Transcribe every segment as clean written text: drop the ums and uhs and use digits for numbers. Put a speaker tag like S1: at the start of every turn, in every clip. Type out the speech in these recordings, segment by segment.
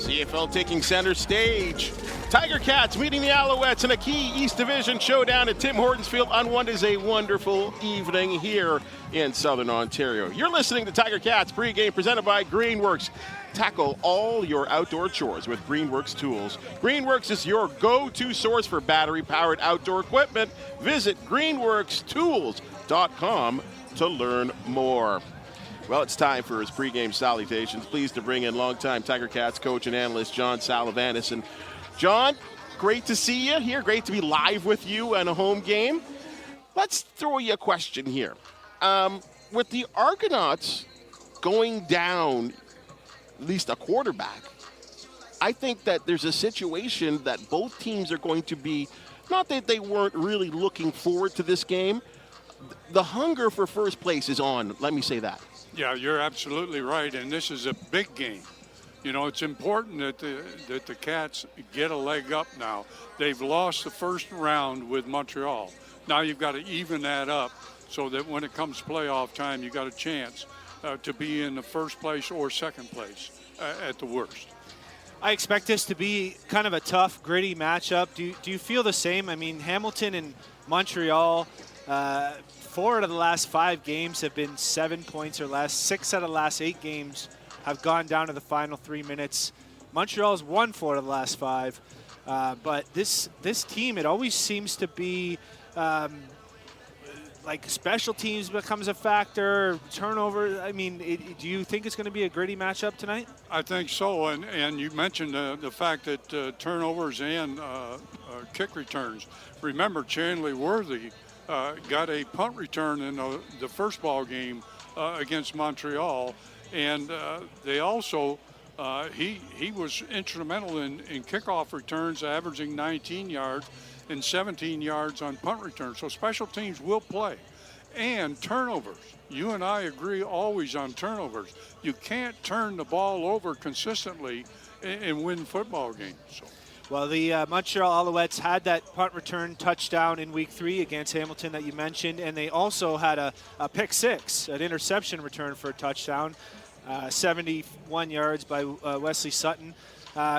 S1: CFL taking center stage. Tiger-Cats meeting the Alouettes in a key East Division showdown at Tim Hortons Field on what is a wonderful evening here in Southern Ontario. You're listening to Tiger-Cats Pregame presented by Greenworks. Tackle all your outdoor chores with Greenworks tools. Greenworks is your go-to source for battery-powered outdoor equipment. Visit greenworkstools.com to learn more. Well, it's time for his pregame salutations. Pleased to bring in longtime Tiger-Cats coach and analyst John Salavanis. And John, great to see you here. Great to be live with you on a home game. Let's throw you a question here. With the Argonauts going down at least a quarterback, I think that there's a situation that both teams are going to be, not that they weren't really looking forward to this game. The hunger for first place is on, let me say that.
S2: Yeah, you're absolutely right, and this is a big game. You know, it's important that the Cats get a leg up now. They've lost the first round with Montreal. Now you've got to even that up so that when it comes playoff time, you've got a chance to be in the first place or second place at the worst.
S3: I expect this to be kind of a tough, gritty matchup. Do you feel the same? I mean, Hamilton and Montreal, 4 out of the last 5 games have been 7 points or less. 6 out of the last 8 games have gone down to the final 3 minutes. Montreal's won 4 out of the last 5. But this team, it always seems to be like special teams becomes a factor, turnover. I mean, do you think it's going to be a gritty matchup tonight? I
S2: think so, and you mentioned the fact that turnovers and kick returns. Remember, Chandler Worthy got a punt return in the first ball game against Montreal, and they also he was instrumental in kickoff returns, averaging 19 yards and 17 yards on punt returns. So special teams will play. And turnovers. You and I agree always on turnovers. You can't turn the ball over consistently and win football games. So.
S3: Well, the Montreal Alouettes had that punt return touchdown in Week 3 against Hamilton that you mentioned, and they also had a pick six, an interception return for a touchdown, 71 yards by Wesley Sutton.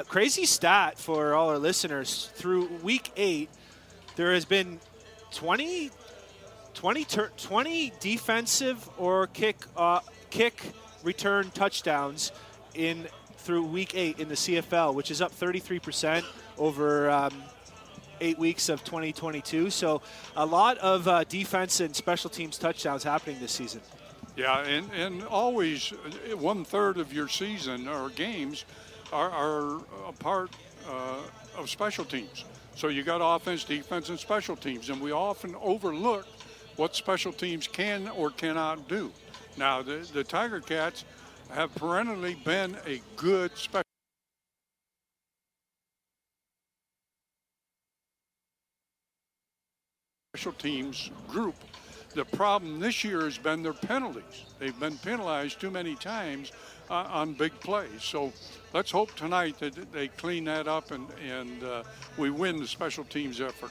S3: Crazy stat for all our listeners. Through Week 8, there has been 20 defensive or kick return touchdowns through Week 8 in the CFL, which is up 33% over 8 weeks of 2022. So a lot of defense and special teams touchdowns happening this season.
S2: Yeah, and always 1/3 of your season or games are a part of special teams. So you got offense, defense, and special teams, and we often overlook what special teams can or cannot do. Now, the Tiger-Cats have perennially been a good special teams group. The problem this year has been their penalties. They've been penalized too many times on big plays. So let's hope tonight that they clean that up and we win the special teams effort.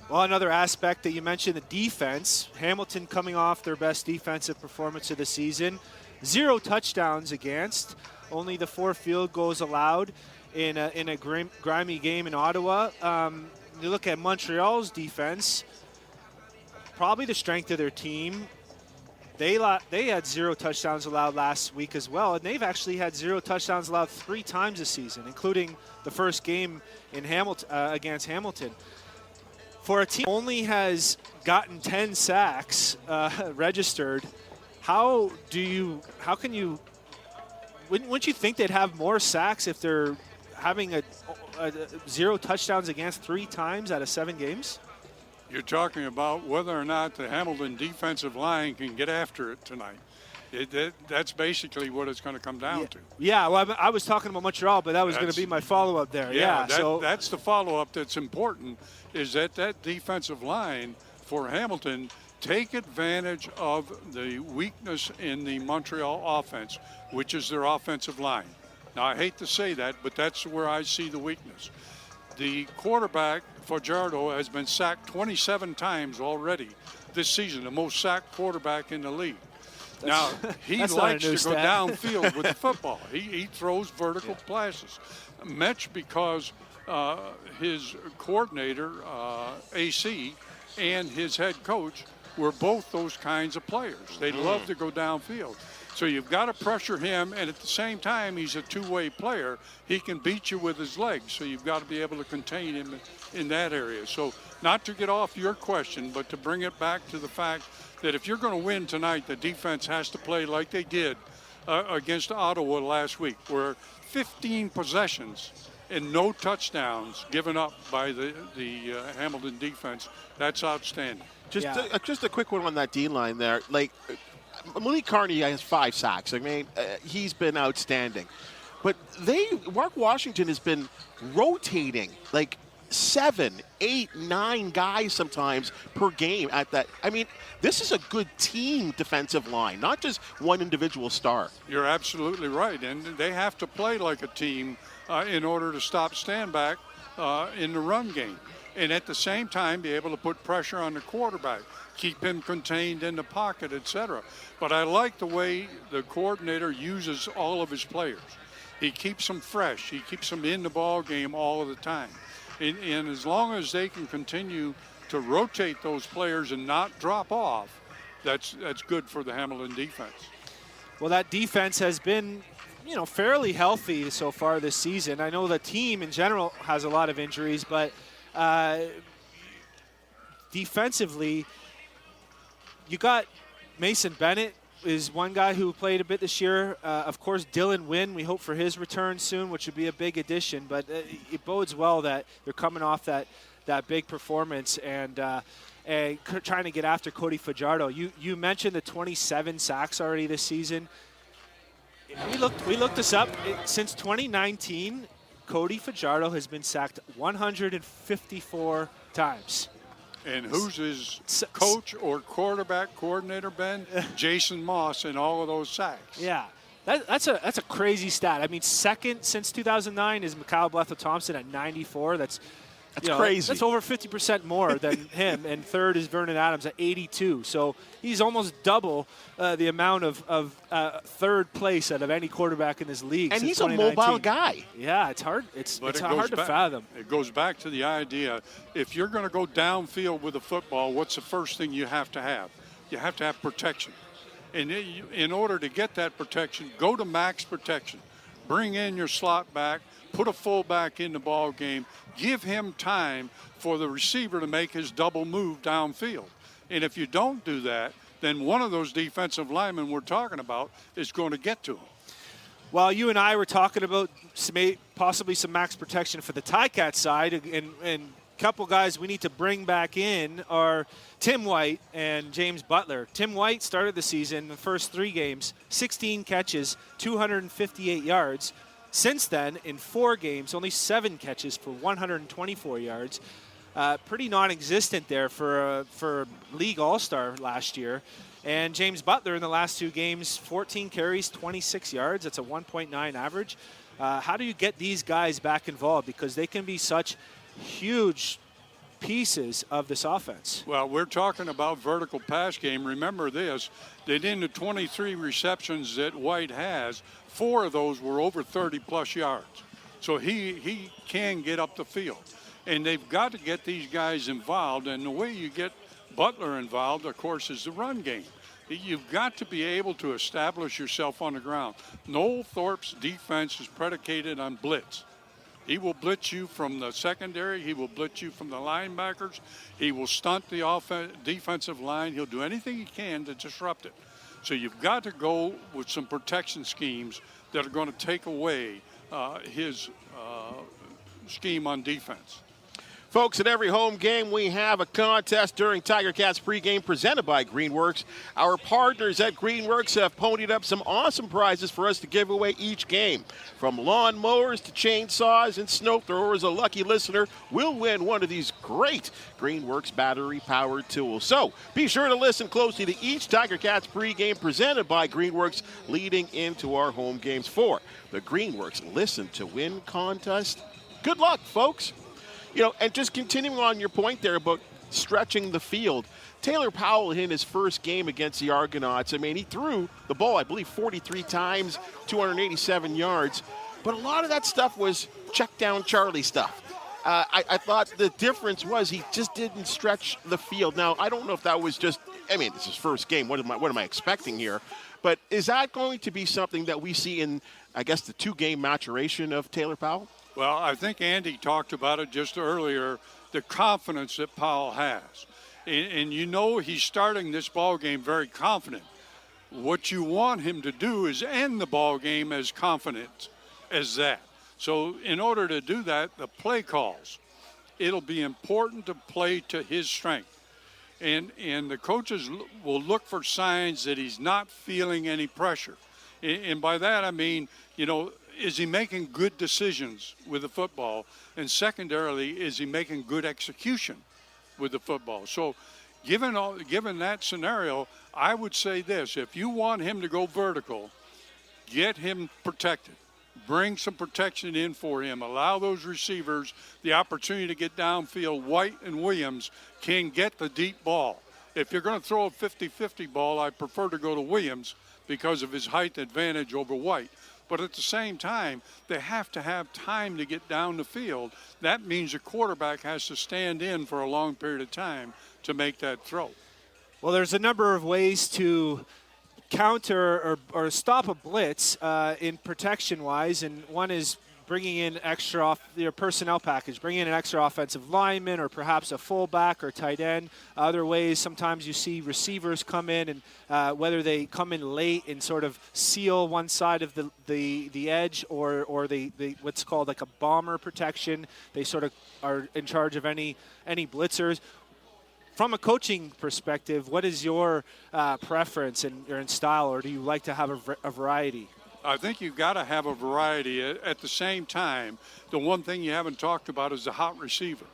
S3: Well, another aspect that you mentioned, the defense. Hamilton coming off their best defensive performance of the season. 0 touchdowns against. Only the 4 field goals allowed in a grimy game in Ottawa. You look at Montreal's defense, probably the strength of their team. They had 0 touchdowns allowed last week as well, and they've actually had 0 touchdowns allowed 3 times this season, including the first game in Hamilton against Hamilton. For a team that only has gotten 10 sacks registered, wouldn't you think they'd have more sacks if they're having a 0 touchdowns against 3 times out of 7 games?
S2: You're talking about whether or not the Hamilton defensive line can get after it tonight. That's basically what it's going to come down to.
S3: Yeah, well, I was talking about Montreal, but that was going to be my follow-up there.
S2: So that's the follow-up that's important, is that defensive line for Hamilton take advantage of the weakness in the Montreal offense, which is their offensive line. Now, I hate to say that, but that's where I see the weakness. The quarterback, Fajardo, has been sacked 27 times already this season, the most sacked quarterback in the league. Now, he
S3: that's not a
S2: likes
S3: new
S2: to go
S3: stat.
S2: downfield with the football. He throws vertical passes. Much because his coordinator, AC, and his head coach were both those kinds of players. They love to go downfield. So you've got to pressure him, and at the same time, he's a two-way player. He can beat you with his legs, so you've got to be able to contain him in that area. So not to get off your question, but to bring it back to the fact that if you're going to win tonight, the defense has to play like they did against Ottawa last week, where 15 possessions and no touchdowns given up by the Hamilton defense. That's outstanding.
S1: Just a quick one on that D line there. Like, Malik Carney has 5 sacks. I mean, he's been outstanding. But Mark Washington has been rotating like 7, 8, 9 guys sometimes per game at that. I mean, this is a good team defensive line, not just one individual star.
S2: You're absolutely right. And they have to play like a team in order to stop Stanback in the run game. And at the same time, be able to put pressure on the quarterback, keep him contained in the pocket, etc. But I like the way the coordinator uses all of his players. He keeps them fresh. He keeps them in the ball game all of the time. And as long as they can continue to rotate those players and not drop off, that's good for the Hamilton defense.
S3: Well, that defense has been, fairly healthy so far this season. I know the team in general has a lot of injuries, but defensively, you got Mason Bennett is one guy who played a bit this year. Of course, Dylan Wynn, we hope for his return soon, which would be a big addition. But it bodes well that they're coming off that big performance and trying to get after Cody Fajardo. You mentioned the 27 sacks already this season. We looked this up. Since 2019, Cody Fajardo has been sacked 154 times.
S2: And who's his coach or quarterback coordinator been? Jason Moss in all of those sacks.
S3: Yeah, that's a crazy stat. I mean, second since 2009 is Mikhail Bletho-Thompson at 94. That's crazy. That's over 50% more than him. And third is Vernon Adams at 82. So he's almost double the amount of third place out of any quarterback in this league.
S1: And
S3: since
S1: he's a mobile guy.
S3: Yeah, it's hard. It's hard to fathom.
S2: It goes back to the idea, if you're going to go downfield with a football, what's the first thing you have to have? You have to have protection. And in order to get that protection, go to max protection. Bring in your slot back. Put a fullback in the ball game. Give him time for the receiver to make his double move downfield. And if you don't do that, then one of those defensive linemen we're talking about is going to get to him.
S3: Well, you and I were talking about possibly some max protection for the Ticats side, and a couple guys we need to bring back in are Tim White and James Butler. Tim White started the season, the first 3 games, 16 catches, 258 yards. Since then, in 4 games, only 7 catches for 124 yards. Pretty non-existent there for league all-star last year. And James Butler in the last 2 games, 14 carries, 26 yards. That's a 1.9 average. How do you get these guys back involved? Because they can be such huge pieces of this offense.
S2: Well, we're talking about vertical pass game. Remember this, that in the 23 receptions that White has, 4 of those were over 30-plus yards. So he can get up the field. And they've got to get these guys involved. And the way you get Butler involved, of course, is the run game. You've got to be able to establish yourself on the ground. Noel Thorpe's defense is predicated on blitz. He will blitz you from the secondary. He will blitz you from the linebackers. He will stunt the defensive line. He'll do anything he can to disrupt it. So you've got to go with some protection schemes that are going to take away his scheme on defense.
S1: Folks, at every home game, we have a contest during Tiger-Cats Pregame presented by Greenworks. Our partners at Greenworks have ponied up some awesome prizes for us to give away each game. From lawn mowers to chainsaws and snow throwers, a lucky listener will win one of these great Greenworks battery-powered tools. So be sure to listen closely to each Tiger-Cats Pregame presented by Greenworks leading into our home games for the Greenworks Listen to Win contest. Good luck, folks. And just continuing on your point there about stretching the field. Taylor Powell in his first game against the Argonauts, I mean, he threw the ball, I believe, 43 times, 287 yards. But a lot of that stuff was check down Charlie stuff. I thought the difference was he just didn't stretch the field. Now, I don't know if that was just, I mean, it's his first game. What am I expecting here? But is that going to be something that we see in, I guess, the 2-game maturation of Taylor Powell?
S2: Well, I think Andy talked about it just earlier, the confidence that Powell has. And you know he's starting this ball game very confident. What you want him to do is end the ball game as confident as that. So in order to do that, the play calls, it'll be important to play to his strength. And the coaches will look for signs that he's not feeling any pressure. And by that I mean, you know, is he making good decisions with the football? And secondarily, is he making good execution with the football? So given that scenario, I would say this: if you want him to go vertical, get him protected. Bring some protection in for him. Allow those receivers the opportunity to get downfield. White and Williams can get the deep ball. If you're going to throw a 50-50 ball, I prefer to go to Williams because of his height advantage over White. But at the same time, they have to have time to get down the field. That means the quarterback has to stand in for a long period of time to make that throw.
S3: Well, there's a number of ways to counter or stop a blitz in protection-wise, and one is bringing in extra off your personnel package, bringing in an extra offensive lineman or perhaps a fullback or tight end. Other ways, sometimes you see receivers come in, and whether they come in late and sort of seal one side of the edge, or they what's called like a bomber protection. They sort of are in charge of any blitzers. From a coaching perspective, what is your preference and style, or do you like to have a variety?
S2: I think you've got to have a variety. At the same time, the one thing you haven't talked about is the hot receiver.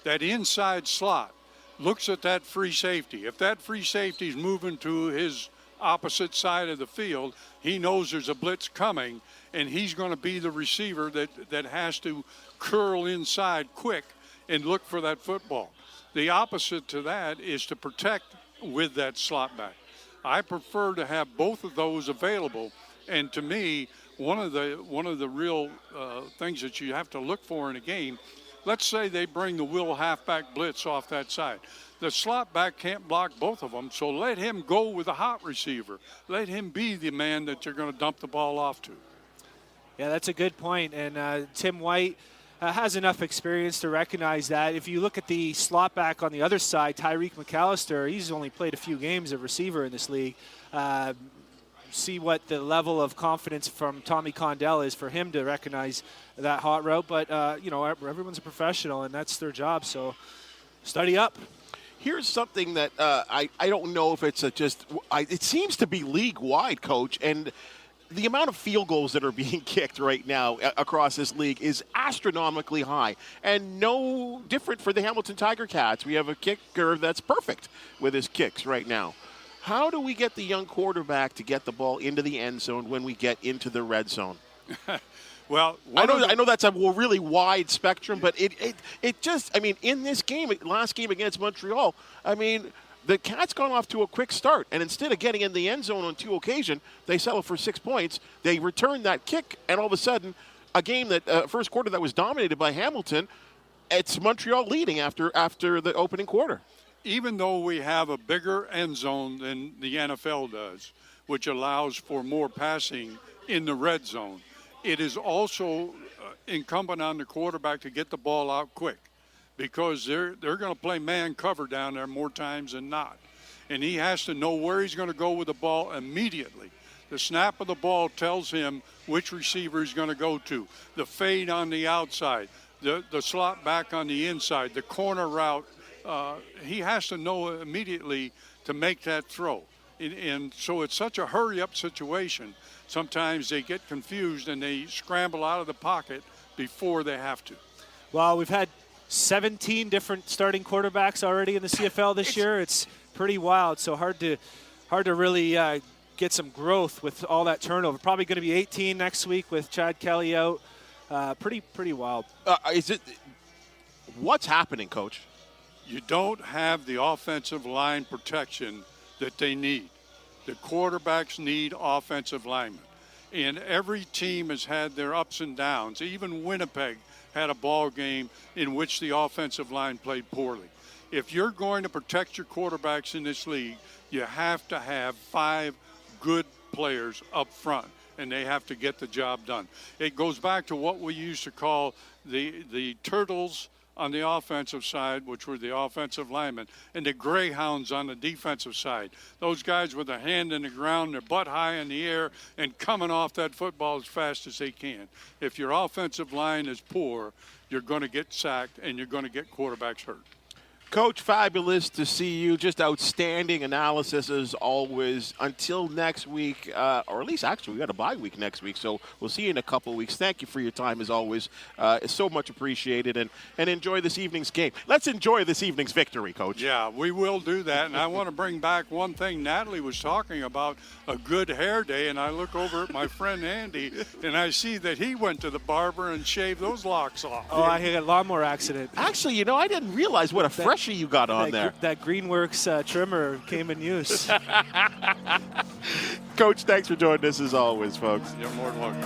S2: That inside slot looks at that free safety. If that free safety is moving to his opposite side of the field, he knows there's a blitz coming, and he's going to be the receiver that has to curl inside quick and look for that football. The opposite to that is to protect with that slot back. I prefer to have both of those available. And to me, one of the real things that you have to look for in a game, let's say they bring the will halfback blitz off that side. The slot back can't block both of them, so let him go with a hot receiver. Let him be the man that you're going to dump the ball off to.
S3: Yeah, that's a good point. And Tim White has enough experience to recognize that. If you look at the slot back on the other side, Tyreek McAllister, he's only played a few games of receiver in this league. See what the level of confidence from Tommy Condell is for him to recognize that hot route. But, everyone's a professional, and that's their job, so study up.
S1: Here's something that I don't know if it's it seems to be league-wide, Coach, and the amount of field goals that are being kicked right now across this league is astronomically high, and no different for the Hamilton Tiger-Cats. We have a kicker that's perfect with his kicks right now. How do we get the young quarterback to get the ball into the end zone when we get into the red zone?
S2: Well,
S1: I know that's a really wide spectrum, but it just, I mean, in this game, last game against Montreal, I mean, the Cats gone off to a quick start, and instead of getting in the end zone on 2 occasions, they settled for 6 points. They returned that kick, and all of a sudden, a game that first quarter that was dominated by Hamilton, it's Montreal leading after the opening quarter.
S2: Even though we have a bigger end zone than the NFL does, which allows for more passing in the red zone, it is also incumbent on the quarterback to get the ball out quick, because they're going to play man cover down there more times than not. And he has to know where he's going to go with the ball immediately. The snap of the ball tells him which receiver he's going to go to. The fade on the outside, the slot back on the inside, the corner route. He has to know immediately to make that throw. And so it's such a hurry-up situation. Sometimes they get confused and they scramble out of the pocket before they have to.
S3: Well, we've had 17 different starting quarterbacks already in the CFL this year. It's pretty wild, so hard to really get some growth with all that turnover. Probably going to be 18 next week with Chad Kelly out. Pretty wild.
S1: What's happening, Coach?
S2: you don't have the offensive line protection that they need. The quarterbacks need offensive linemen. And every team has had their ups and downs. Even Winnipeg had a ball game in which the offensive line played poorly. If you're going to protect your quarterbacks in this league, you have to have 5 good players up front, and they have to get the job done. It goes back to what we used to call the turtles on the offensive side, which were the offensive linemen, and the greyhounds on the defensive side. Those guys with a hand in the ground, their butt high in the air, and coming off that football as fast as they can. If your offensive line is poor, you're going to get sacked, and you're going to get quarterbacks hurt.
S1: Coach, fabulous to see you. Just outstanding analysis as always. Until next week, or at least actually we got a bye week next week, so we'll see you in a couple weeks. Thank you for your time as always. It's so much appreciated, and enjoy this evening's game. Let's enjoy this evening's victory, Coach.
S2: Yeah, we will do that, and I want to bring back one thing. Natalie was talking about a good hair day, and I look over at my friend Andy, and I see that he went to the barber and shaved those locks off.
S3: Oh, I had a lawnmower accident.
S1: Actually, you know, I didn't realize what a freshie you got on there.
S3: That Greenworks trimmer came in use.
S1: Coach, thanks for joining us as always, folks.
S2: You're more than welcome.